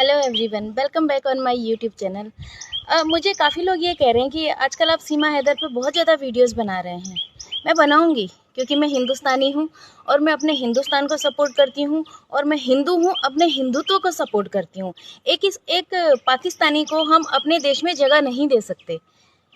Hello everyone, welcome back on my YouTube channel. मुझे काफ़ी लोग ये कह रहे हैं कि आजकल आप सीमा हैदर पे बहुत ज़्यादा वीडियोस बना रहे हैं। मैं बनाऊंगी क्योंकि मैं हिंदुस्तानी हूँ और मैं अपने हिंदुस्तान को सपोर्ट करती हूँ और मैं हिंदू हूँ, अपने हिंदुत्व को सपोर्ट करती हूँ। एक पाकिस्तानी को हम अपने देश में जगह नहीं दे सकते,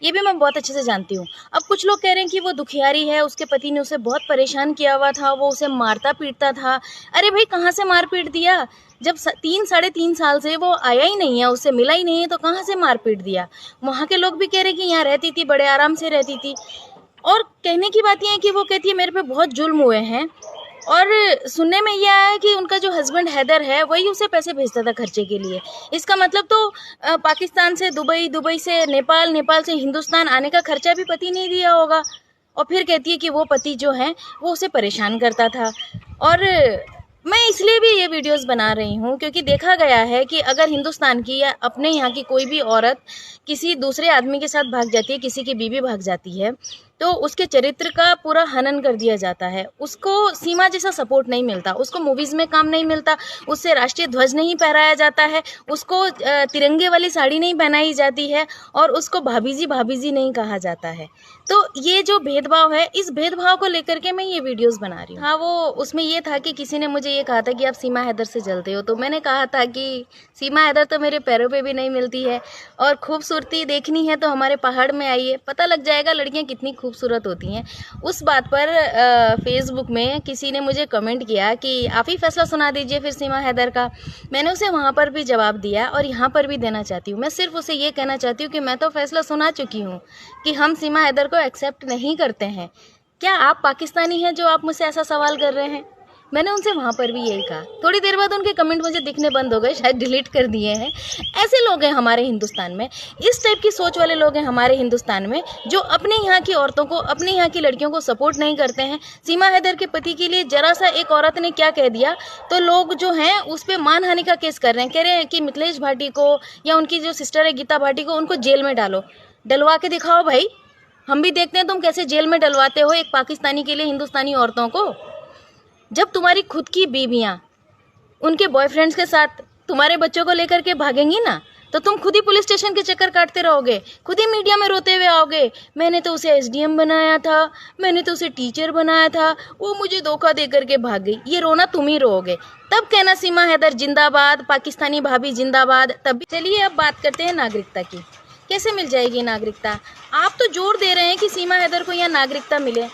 ये भी मैं बहुत अच्छे से जानती हूँ। अब कुछ लोग कह रहे हैं कि वो दुखियारी है, उसके पति ने उसे बहुत परेशान किया हुआ था, वो उसे मारता पीटता था। अरे भाई, कहाँ से मार पीट दिया? जब 3 साढ़े 3 साल से वो आया ही नहीं है, उससे मिला ही नहीं है, तो कहाँ से मार पीट दिया? वहाँ के लोग भी कह रहे हैं कि यहाँ रहती थी, बड़े आराम से रहती थी। और कहने की बात यह है कि वो कहती है मेरे पे बहुत जुल्म हुए हैं। और सुनने में ये आया है कि उनका जो हस्बैंड हैदर है वही उसे पैसे भेजता था खर्चे के लिए। इसका मतलब तो पाकिस्तान से दुबई, दुबई से नेपाल, नेपाल से हिंदुस्तान आने का खर्चा भी पति नहीं दिया होगा। और फिर कहती है कि वो पति जो है वो उसे परेशान करता था। और मैं इसलिए भी ये वीडियोस बना रही हूँ क्योंकि देखा गया है कि अगर हिंदुस्तान की या अपने यहाँ की कोई भी औरत किसी दूसरे आदमी के साथ भाग जाती है, किसी की बीवी भाग जाती है, तो उसके चरित्र का पूरा हनन कर दिया जाता है। उसको सीमा जैसा सपोर्ट नहीं मिलता, उसको मूवीज़ में काम नहीं मिलता, उससे राष्ट्रीय ध्वज नहीं फहराया जाता है, उसको तिरंगे वाली साड़ी नहीं पहनाई जाती है और उसको भाभी जी नहीं कहा जाता है। तो ये जो भेदभाव है, इस भेदभाव को लेकर के मैं ये वीडियोस बना रही हूँ। हाँ, वो उसमें ये था कि किसी ने मुझे ये कहा था कि आप सीमा हैदर से जलते हो, तो मैंने कहा था कि सीमा हैदर तो मेरे पैरों पे भी नहीं मिलती है, और खूबसूरती देखनी है तो हमारे पहाड़ में आइए, पता लग जाएगा लड़कियाँ कितनी खूबसूरत होती हैं। उस बात पर फेसबुक में किसी ने मुझे कमेंट किया कि आप ही फैसला सुना दीजिए फिर सीमा हैदर का। मैंने उसे वहाँ पर भी जवाब दिया और यहाँ पर भी देना चाहती हूँ। मैं सिर्फ उसे ये कहना चाहती हूँ कि मैं तो फैसला सुना चुकी हूँ कि हम सीमा हैदर को एक्सेप्ट नहीं करते हैं। क्या आप पाकिस्तानी हैं जो आप मुझसे ऐसा सवाल कर रहे हैं? मैंने उनसे वहाँ पर भी यही कहा। थोड़ी देर बाद उनके कमेंट मुझे दिखने बंद हो गए, शायद डिलीट कर दिए हैं। ऐसे लोग हैं हमारे हिंदुस्तान में, इस टाइप की सोच वाले लोग हैं हमारे हिंदुस्तान में, जो अपने यहाँ की औरतों को, अपने यहाँ की लड़कियों को सपोर्ट नहीं करते हैं। सीमा हैदर के पति के लिए जरा सा एक औरत ने क्या कह दिया तो लोग जो हैं उस पर मानहानि का केस कर रहे हैं। कह रहे हैं कि मिथिलेश भाटी को या उनकी जो सिस्टर है गीता भाटी को, उनको जेल में डालो। डलवा के दिखाओ भाई, हम भी देखते हैं तुम कैसे जेल में डलवाते हो एक पाकिस्तानी के लिए हिंदुस्तानी औरतों को। जब तुम्हारी खुद की बीवियां उनके बॉयफ्रेंड्स के साथ तुम्हारे बच्चों को लेकर के भागेंगी ना, तो तुम खुद ही पुलिस स्टेशन के चक्कर काटते रहोगे, खुद ही मीडिया में रोते हुए आओगे, मैंने तो उसे एसडीएम बनाया था, मैंने तो उसे टीचर बनाया था, वो मुझे धोखा दे करके भाग गई। ये रोना तुम ही रोओगे। तब कहना सीमा हैदर जिंदाबाद, पाकिस्तानी भाभी जिंदाबाद। तब चलिए अब बात करते हैं नागरिकता की। कैसे मिल जाएगी नागरिकता? आप तो जोर दे रहे हैं कि सीमा हैदर को यहाँ नागरिकता मिले,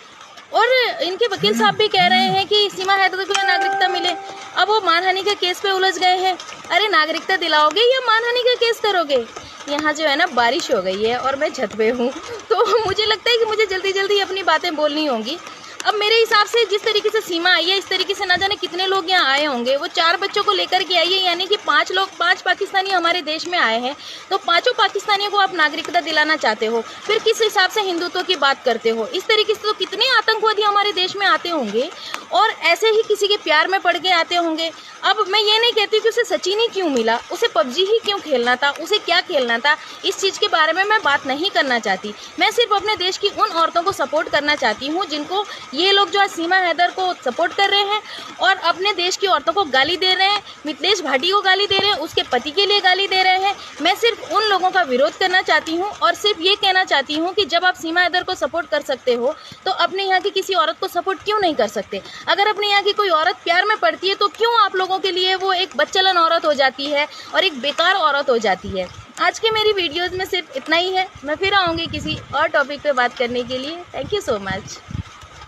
और इनके वकील साहब भी कह रहे हैं कि सीमा हैदर को नागरिकता मिले। अब वो मानहानि के केस पे उलझ गए हैं। अरे नागरिकता दिलाओगे या मानहानि का केस करोगे? यहाँ जो है ना, बारिश हो गई है और मैं छत पे हूँ, तो मुझे लगता है कि मुझे जल्दी जल्दी अपनी बातें बोलनी होंगी। अब मेरे हिसाब से जिस तरीके से सीमा आई है, इस तरीके से ना जाने कितने लोग यहाँ आए होंगे। वो 4 बच्चों को लेकर के आई है, यानी कि 5 पाकिस्तानी हमारे देश में आए हैं। तो 5 पाकिस्तानियों को आप नागरिकता दिलाना चाहते हो, फिर किस हिसाब से हिंदुत्व की बात करते हो? इस तरीके से तो कितने आतंकवादी हमारे देश में आते होंगे और ऐसे ही किसी के प्यार में पड़ के आते होंगे। अब मैं ये नहीं कहती कि उसे सचिन ही क्यों मिला, उसे पबजी ही क्यों खेलना था, उसे क्या खेलना था, इस चीज़ के बारे में मैं बात नहीं करना चाहती। मैं सिर्फ अपने देश की उन औरतों को सपोर्ट करना चाहती हूँ जिनको ये लोग जो आज सीमा हैदर को सपोर्ट कर रहे हैं और अपने देश की औरतों को गाली दे रहे हैं, मिथिलेश भाटी को गाली दे रहे हैं, उसके पति के लिए गाली दे रहे हैं। मैं सिर्फ उन लोगों का विरोध करना चाहती हूँ और सिर्फ ये कहना चाहती हूँ कि जब आप सीमा हैदर को सपोर्ट कर सकते हो तो अपने यहाँ की किसी औरत को सपोर्ट क्यों नहीं कर सकते? अगर अपने यहाँ की कोई औरत प्यार में पड़ती है तो क्यों आप लोगों के लिए वो एक बच्चलन औरत हो जाती है और एक बेकार औरत हो जाती है? आज के मेरी वीडियोज़ में सिर्फ इतना ही है। मैं फिर आऊँगी किसी और टॉपिक पे बात करने के लिए। Thank you so much.